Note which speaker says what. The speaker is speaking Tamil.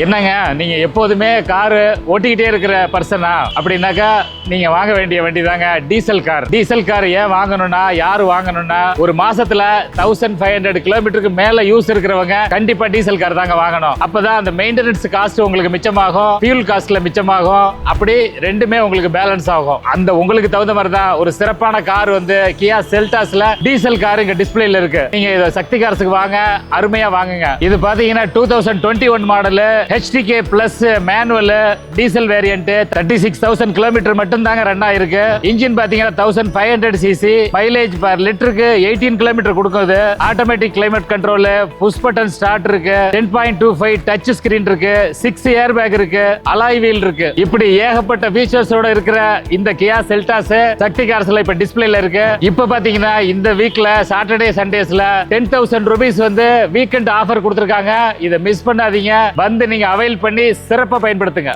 Speaker 1: என்னங்க நீங்க எப்போதுமே காரு ஓட்டிக்கிட்டே இருக்கிற பர்சனா அப்படின்னாக்கா நீங்க வாங்க வேண்டிய வண்டி தாங்க டீசல் கார். டீசல் கார் ஏன் வாங்கணும்னா, யாரு வாங்கணும்னா, ஒரு மாசத்துல 1500 கிலோமீட்டருக்கு மேல யூஸ் இருக்கிறவங்க கண்டிப்பா டீசல் கார் தாங்க வாங்கணும். அப்பதான் அந்த மெயின்டெனன்ஸ் காஸ்ட் உங்களுக்கு மிச்சமாகும், ஃபியூல் காஸ்ட்ல மிச்சமாகும், அப்படி ரெண்டுமே உங்களுக்கு பேலன்ஸ் ஆகும். அந்த உங்களுக்கு தகுந்த மாதிரி தான் ஒரு சிறப்பான கார் வந்து கியா செல்டாஸ்ல டீசல் கார் இங்க டிஸ்பிளேல இருக்கு. நீங்க இத சக்தி கார்ஸ்க்கு வாங்க, அருமையா வாங்குங்க. இது பாத்தீங்கன்னா 2021 model HTK plus manual diesel variant 36,000 kilometre மட்டும் தாங்க ரன் ஆயிருக்கு. இன்ஜின் பாத்தீங்கன்னா 1500 cc, மைலேஜ் பர் லிட்டருக்கு 18 கிலோமீட்டர் கொடுக்குது. Automatic climate control, push button start இருக்கு, 10.25 டச் ஸ்கிரீன் இருக்கு, 6 ஏர் பேக் இருக்கு, அலாய் வீல் இருக்கு. இப்படி ஏகப்பட்ட ஃபீச்சர்ஸோட இருக்கிற இந்த கியா செல்டாஸ் சக்தி கார்ஸ்ல இப்ப டிஸ்பிளேல இருக்கு. இப்ப பாத்தீங்கன்னா இந்த வீக்ல சாட்டர்டே சண்டேஸ்ல 10,000 rupees வந்து வீக்கெண்ட் ஆஃபர் கொடுத்திருக்காங்க. இதை மிஸ் பண்ணாதீங்க. வந்து நீங்க அவைல் பண்ணி சிறப்பா பயன்படுத்துங்க.